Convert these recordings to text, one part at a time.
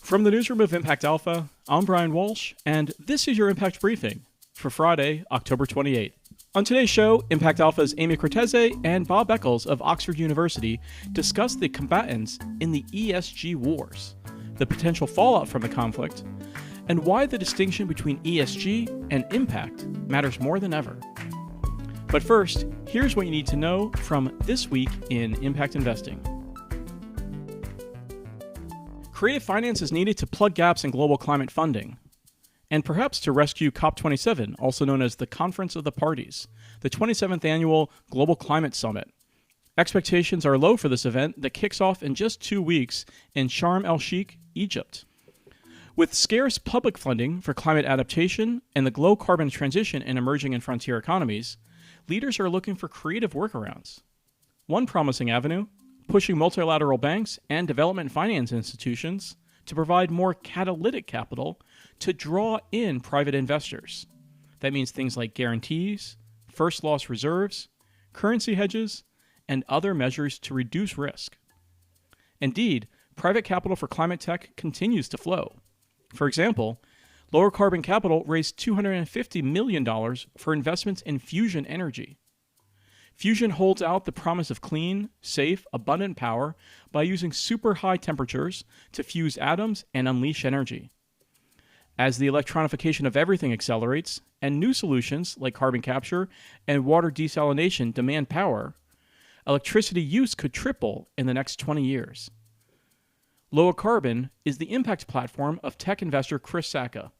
From the newsroom of Impact Alpha, I'm Brian Walsh, and this is your Impact Briefing for Friday, October 28th. On today's show, Impact Alpha's Amy Cortese and Bob Eccles of Oxford University discuss the combatants in the ESG wars, the potential fallout from the conflict, and why the distinction between ESG and impact matters more than ever. But first, here's what you need to know from this week in impact investing. Creative finance is needed to plug gaps in global climate funding, and perhaps to rescue COP27, also known as the Conference of the Parties, the 27th annual Global Climate Summit. Expectations are low for this event that kicks off in just 2 weeks in Sharm el-Sheikh, Egypt. With scarce public funding for climate adaptation and the low carbon transition in emerging and frontier economies, leaders are looking for creative workarounds. One promising avenue, pushing multilateral banks and development finance institutions to provide more catalytic capital to draw in private investors. That means things like guarantees, first loss reserves, currency hedges, and other measures to reduce risk. Indeed, private capital for climate tech continues to flow. For example, Lower Carbon Capital raised $250 million for investments in fusion energy. Fusion holds out the promise of clean, safe, abundant power by using super high temperatures to fuse atoms and unleash energy. As the electronification of everything accelerates, and new solutions like carbon capture and water desalination demand power, electricity use could triple in the next 20 years. Lower Carbon is the impact platform of tech investor Chris Sacca.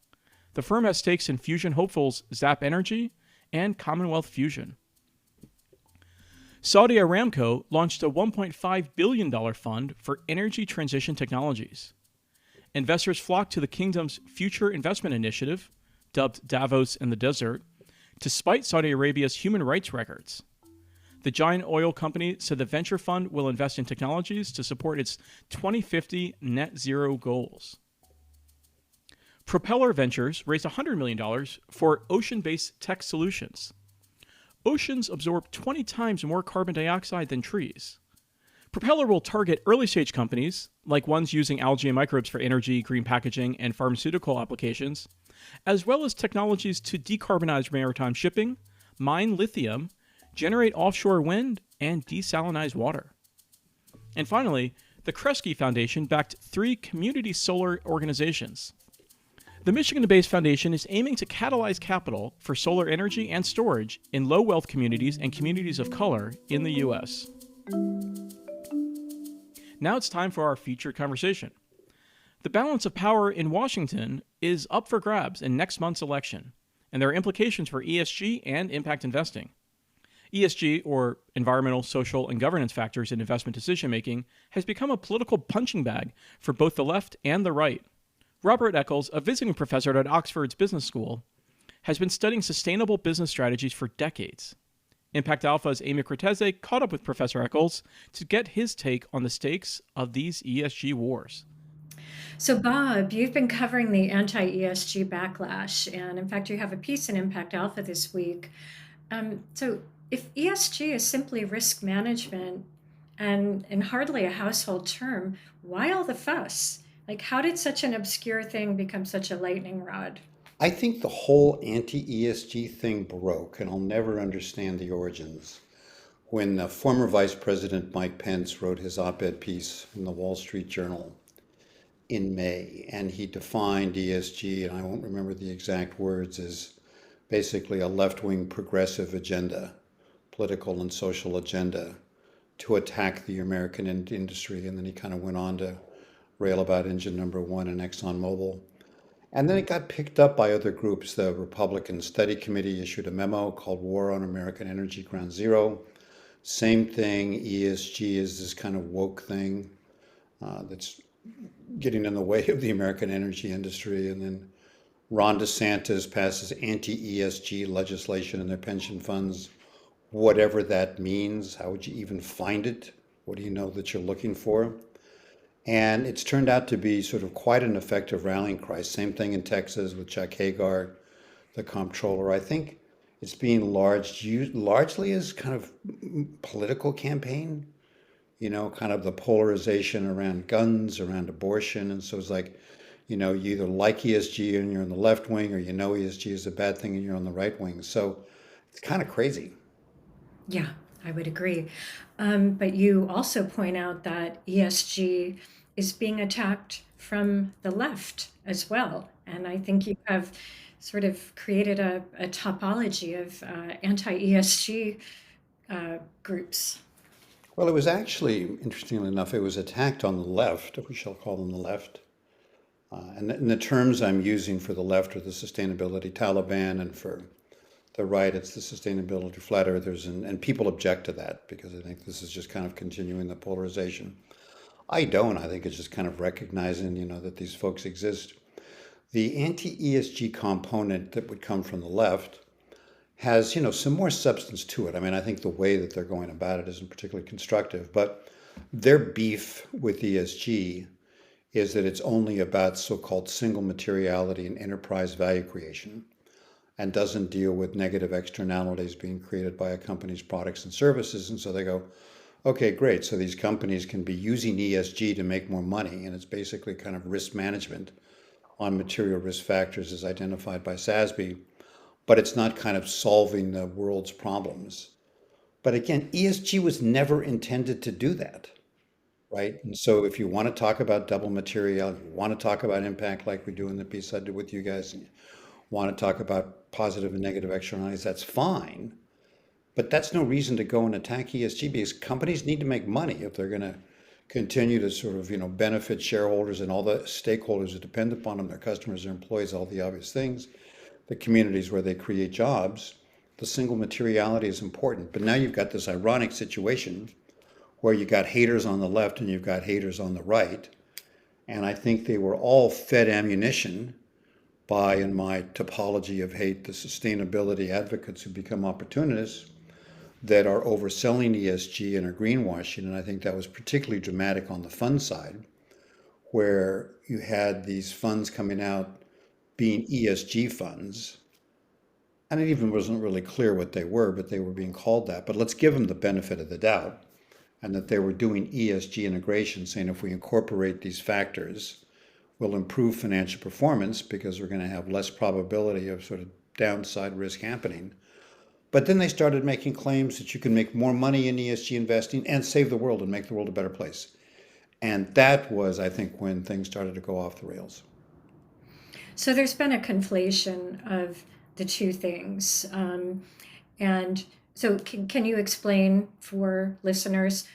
The firm has stakes in fusion hopefuls Zap Energy and Commonwealth Fusion. Saudi Aramco launched a $1.5 billion fund for energy transition technologies. Investors flocked to the kingdom's Future Investment Initiative, dubbed Davos in the Desert, to spite Saudi Arabia's human rights records. The giant oil company said the venture fund will invest in technologies to support its 2050 net zero goals. Propeller Ventures raised $100 million for ocean-based tech solutions. Oceans absorb 20 times more carbon dioxide than trees. Propeller will target early-stage companies, like ones using algae and microbes for energy, green packaging, and pharmaceutical applications, as well as technologies to decarbonize maritime shipping, mine lithium, generate offshore wind, and desalinize water. And finally, the Kresge Foundation backed 3 community solar organizations. The Michigan-based foundation is aiming to catalyze capital for solar energy and storage in low-wealth communities and communities of color in the U.S. Now it's time for our featured conversation. The balance of power in Washington is up for grabs in next month's election, and there are implications for ESG and impact investing. ESG, or environmental, social, and governance factors in investment decision-making, has become a political punching bag for both the left and the right. Robert Eccles, a visiting professor at Oxford's Business School, has been studying sustainable business strategies for decades. Impact Alpha's Amy Cortese caught up with Professor Eccles to get his take on the stakes of these ESG wars. So, Bob, you've been covering the anti-ESG backlash, and in fact, you have a piece in Impact Alpha this week. So, if ESG is simply risk management and hardly a household term, why all the fuss? Like, how did such an obscure thing become such a lightning rod? I think the whole anti-ESG thing broke, and I'll never understand the origins. When former Vice President Mike Pence wrote his op-ed piece in the Wall Street Journal in May, and he defined ESG, and I won't remember the exact words, as basically a left-wing progressive agenda, political and social agenda, to attack the American industry. And then he kind of went on to rail about Engine Number One and ExxonMobil. And then it got picked up by other groups. The Republican Study Committee issued a memo called War on American Energy Ground Zero. Same thing, ESG is this kind of woke thing that's getting in the way of the American energy industry. And then Ron DeSantis passes anti-ESG legislation in their pension funds, whatever that means. How would you even find it? What do you know that you're looking for? And it's turned out to be sort of quite an effective rallying cry. Same thing in Texas with Chuck Hagar, the comptroller. I think it's being used largely as kind of political campaign kind of the polarization around guns, around abortion. And so it's like, you either like ESG and you're on the left wing, or ESG is a bad thing and you're on the right wing. So it's kind of crazy. Yeah, I would agree. But you also point out that ESG is being attacked from the left as well. And I think you have sort of created a topology of anti-ESG groups. Well, it was actually, interestingly enough, it was attacked on the left, if we shall call them the left. And the terms I'm using for the left are the sustainability Taliban, and for the right, it's the sustainability flat earthers. And people object to that because I think this is just kind of continuing the polarization. I don't. I think it's just kind of recognizing, that these folks exist. The anti-ESG component that would come from the left has, some more substance to it. I mean, I think the way that they're going about it isn't particularly constructive, but their beef with ESG is that it's only about so-called single materiality and enterprise value creation, and doesn't deal with negative externalities being created by a company's products and services. And so they go, okay, great. So these companies can be using ESG to make more money. And it's basically kind of risk management on material risk factors as identified by SASB, but it's not kind of solving the world's problems. But again, ESG was never intended to do that, right? And so if you want to talk about double materiality, you want to talk about impact like we do in the piece I did with you guys, and you want to talk about positive and negative externalities, that's fine. But that's no reason to go and attack ESG, because companies need to make money if they're going to continue to sort of, benefit shareholders and all the stakeholders that depend upon them, their customers, their employees, all the obvious things, the communities where they create jobs. The single materiality is important. But now you've got this ironic situation where you got haters on the left and you've got haters on the right. And I think they were all fed ammunition by, in my topology of hate, the sustainability advocates who become opportunists that are overselling ESG and are greenwashing. And I think that was particularly dramatic on the fund side, where you had these funds coming out being ESG funds. And it even wasn't really clear what they were, but they were being called that. But let's give them the benefit of the doubt, and that they were doing ESG integration, saying if we incorporate these factors, we'll improve financial performance because we're going to have less probability of sort of downside risk happening. But then they started making claims that you can make more money in ESG investing and save the world and make the world a better place. And that was, I think, when things started to go off the rails. So there's been a conflation of the two things. And so can you explain for listeners,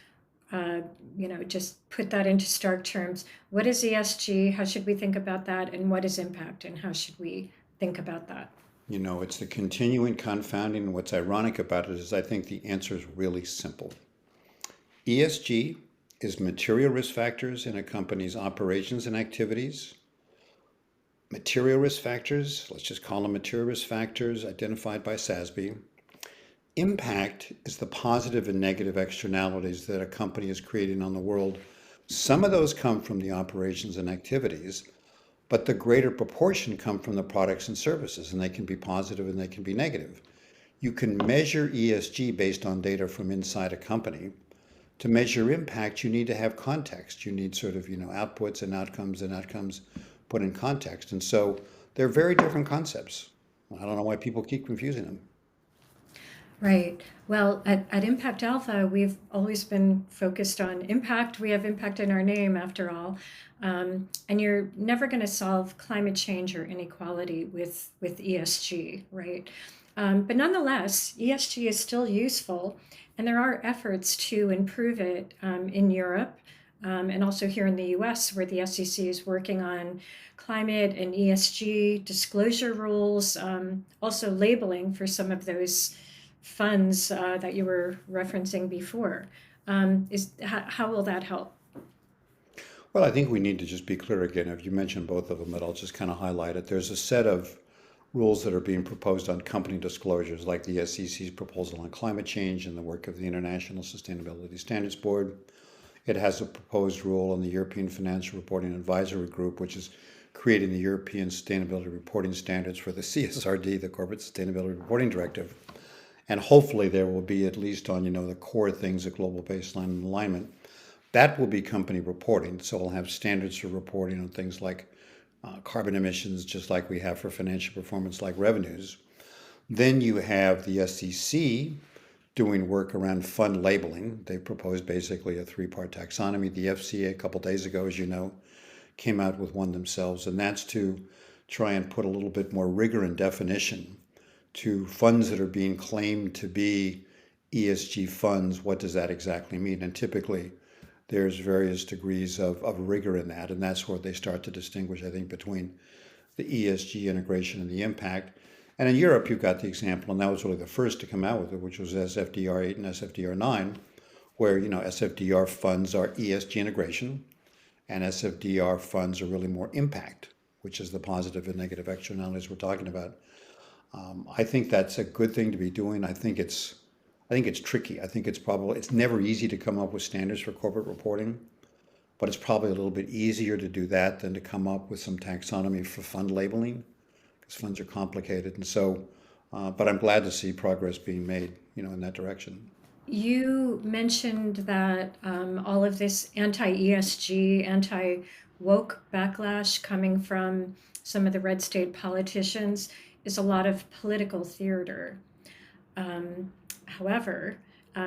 just put that into stark terms? What is ESG? How should we think about that? And what is impact? And how should we think about that? It's the continuing confounding. What's ironic about it is I think the answer is really simple. ESG is material risk factors in a company's operations and activities. Material risk factors, let's just call them material risk factors identified by SASB. Impact is the positive and negative externalities that a company is creating on the world. Some of those come from the operations and activities, but the greater proportion come from the products and services, and they can be positive and they can be negative. You can measure ESG based on data from inside a company. To measure impact, you need to have context. You need sort of, outputs and outcomes put in context. And so they're very different concepts. I don't know why people keep confusing them. Right. Well, at Impact Alpha, we've always been focused on impact. We have impact in our name, after all. And you're never going to solve climate change or inequality with ESG, right? But nonetheless, ESG is still useful, and there are efforts to improve it in Europe and also here in the US, where the SEC is working on climate and ESG disclosure rules, also labeling for some of those funds that you were referencing before. How will that help? Well, I think we need to just be clear again. If you mentioned both of them, but I'll just kind of highlight it. There's a set of rules that are being proposed on company disclosures, like the SEC's proposal on climate change and the work of the International Sustainability Standards Board. It has a proposed rule on the European Financial Reporting Advisory Group, which is creating the European Sustainability Reporting Standards for the CSRD, the Corporate Sustainability Reporting Directive. And hopefully there will be, at least on, the core things, a global baseline and alignment. That will be company reporting. So we'll have standards for reporting on things like carbon emissions, just like we have for financial performance, like revenues. Then you have the SEC doing work around fund labeling. They proposed basically a three-part taxonomy. The FCA a couple days ago, as you know, came out with one themselves, and that's to try and put a little bit more rigor and definition to funds that are being claimed to be ESG funds. What does that exactly mean? And typically, there's various degrees of rigor in that, and that's where they start to distinguish, I think, between the ESG integration and the impact. And in Europe, you've got the example, and that was really the first to come out with it, which was SFDR 8 and SFDR 9, where SFDR funds are ESG integration, and SFDR funds are really more impact, which is the positive and negative externalities we're talking about. I think that's a good thing to be doing. I think it's tricky. I think it's never easy to come up with standards for corporate reporting, but it's probably a little bit easier to do that than to come up with some taxonomy for fund labeling, because funds are complicated. And so, but I'm glad to see progress being made, in that direction. You mentioned that all of this anti-ESG, anti-woke backlash coming from some of the red state politicians is a lot of political theater. However,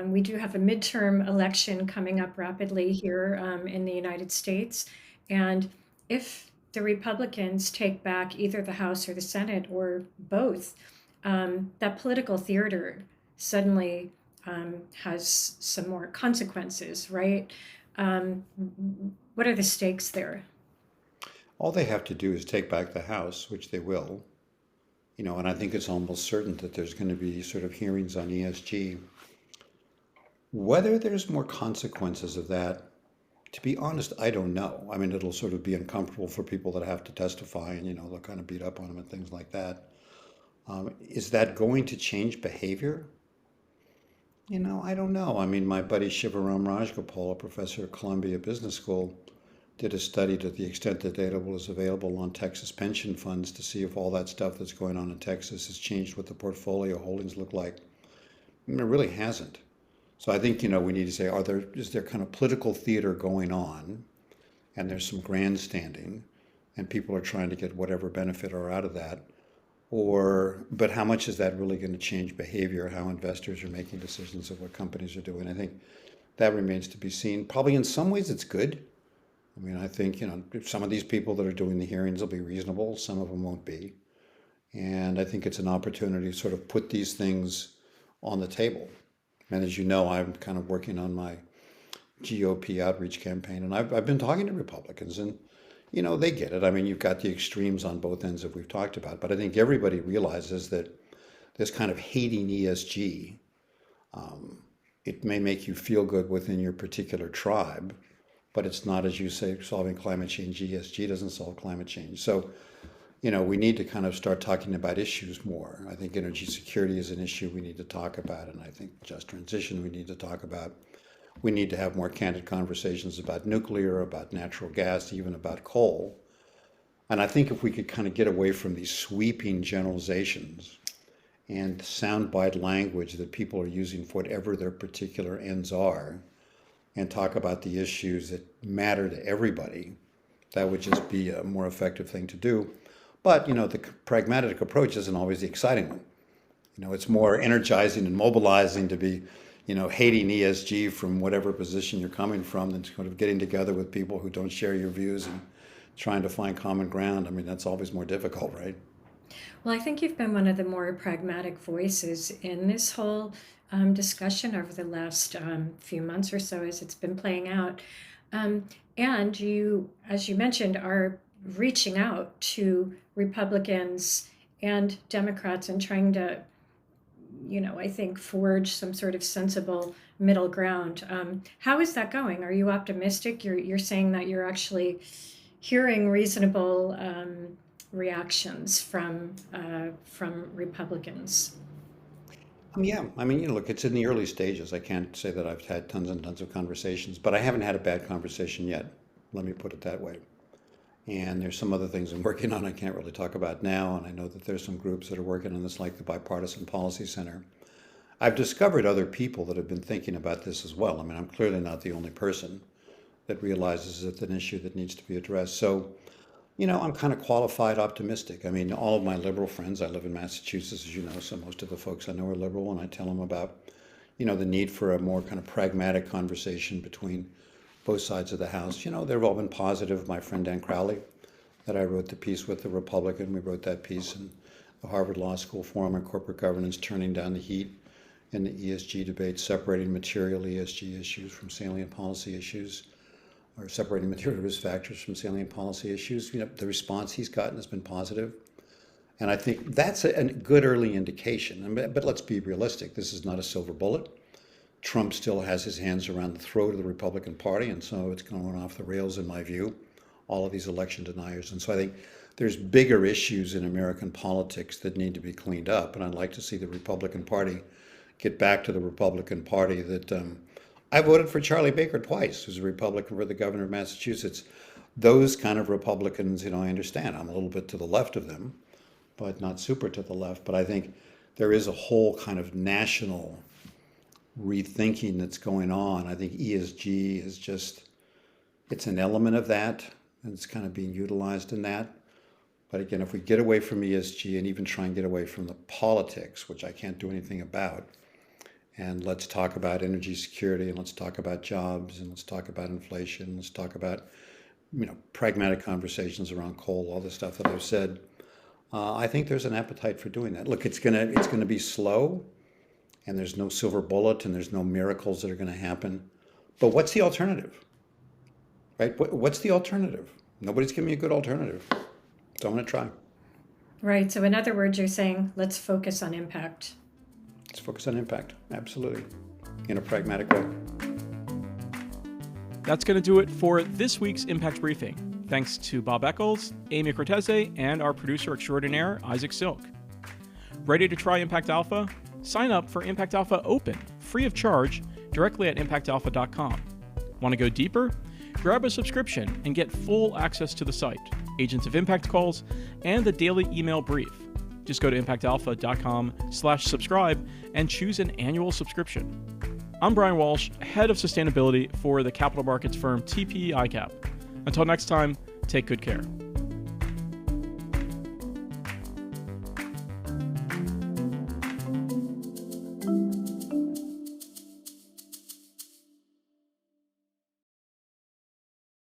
we do have a midterm election coming up rapidly here in the United States. And if the Republicans take back either the House or the Senate or both, that political theater suddenly has some more consequences, right? What are the stakes there? All they have to do is take back the House, which they will, and I think it's almost certain that there's going to be sort of hearings on ESG. Whether there's more consequences of that, to be honest, I don't know. I mean, it'll sort of be uncomfortable for people that have to testify, and they'll kind of beat up on them and things like that. Is that going to change behavior? I don't know. I mean, my buddy Shivaram Rajgopal, a professor at Columbia Business School, did a study to the extent that data was available on Texas pension funds to see if all that stuff that's going on in Texas has changed what the portfolio holdings look like. I mean, it really hasn't. So I think, we need to say, is there kind of political theater going on, and there's some grandstanding, and people are trying to get whatever benefit are out of that? But how much is that really going to change behavior, how investors are making decisions of what companies are doing? I think that remains to be seen. Probably in some ways it's good. I mean, I think, some of these people that are doing the hearings will be reasonable, some of them won't be. And I think it's an opportunity to sort of put these things on the table. And as you know, I'm kind of working on my GOP outreach campaign, and I've been talking to Republicans, and they get it. I mean, you've got the extremes on both ends that we've talked about, but I think everybody realizes that this kind of hating ESG, it may make you feel good within your particular tribe, but it's not, as you say, solving climate change. ESG doesn't solve climate change. So, we need to kind of start talking about issues more. I think energy security is an issue we need to talk about, and I think just transition we need to talk about. We need to have more candid conversations about nuclear, about natural gas, even about coal. And I think if we could kind of get away from these sweeping generalizations and soundbite language that people are using for whatever their particular ends are, and talk about the issues that matter to everybody, that would just be a more effective thing to do. But, the pragmatic approach isn't always the exciting one. It's more energizing and mobilizing to be hating ESG from whatever position you're coming from than sort of getting together with people who don't share your views and trying to find common ground. I mean, that's always more difficult, right? Well, I think you've been one of the more pragmatic voices in this whole discussion over the last few months or so as it's been playing out. And you, as you mentioned, are reaching out to Republicans and Democrats and trying to, I think, forge some sort of sensible middle ground. How is that going? Are you optimistic? You're saying that you're actually hearing reasonable reactions from Republicans. Yeah, I mean, look, it's in the early stages. I can't say that I've had tons and tons of conversations, but I haven't had a bad conversation yet. Let me put it that way. And there's some other things I'm working on I can't really talk about now. And I know that there's some groups that are working on this, like the Bipartisan Policy Center. I've discovered other people that have been thinking about this as well. I mean, I'm clearly not the only person. that realizes it's an issue that needs to be addressed. So, I'm kind of qualified optimistic. I mean, all of my liberal friends, I live in Massachusetts, as you know, so most of the folks I know are liberal, and I tell them about, the need for a more kind of pragmatic conversation between both sides of the House. They've all been positive. My friend Dan Crowley, that I wrote the piece with, the Republican, we wrote that piece in the Harvard Law School Forum on Corporate Governance, turning down the heat in the ESG debate, separating material ESG issues from salient policy issues, or separating material risk factors from salient policy issues. The response he's gotten has been positive. And I think that's a good early indication. But let's be realistic. This is not a silver bullet. Trump still has his hands around the throat of the Republican Party, and so it's going off the rails, in my view, all of these election deniers. And so I think there's bigger issues in American politics that need to be cleaned up. And I'd like to see the Republican Party get back to the Republican Party that I voted for Charlie Baker twice, who's a Republican for the governor of Massachusetts. Those kind of Republicans, I understand. I'm a little bit to the left of them, but not super to the left. But I think there is a whole kind of national rethinking that's going on. I think ESG is it's an element of that, and it's kind of being utilized in that. But again, if we get away from ESG and even try and get away from the politics, which I can't do anything about, and let's talk about energy security, and let's talk about jobs, and let's talk about inflation, let's talk about, pragmatic conversations around coal, all the stuff that I've said. I think there's an appetite for doing that. Look, it's gonna be slow, and there's no silver bullet, and there's no miracles that are going to happen. But what's the alternative? Right? What's the alternative? Nobody's giving me a good alternative. So I'm going to try. Right. So in other words, you're saying, let's focus on impact. Let's focus on impact. Absolutely. In a pragmatic way. That's going to do it for this week's Impact Briefing. Thanks to Bob Eccles, Amy Cortese, and our producer extraordinaire, Isaac Silk. Ready to try Impact Alpha? Sign up for Impact Alpha Open, free of charge, directly at impactalpha.com. Want to go deeper? Grab a subscription and get full access to the site, Agents of Impact calls, and the daily email brief. Just go to impactalpha.com/subscribe and choose an annual subscription. I'm Brian Walsh, Head of Sustainability for the capital markets firm TPE ICAP. Until next time, take good care.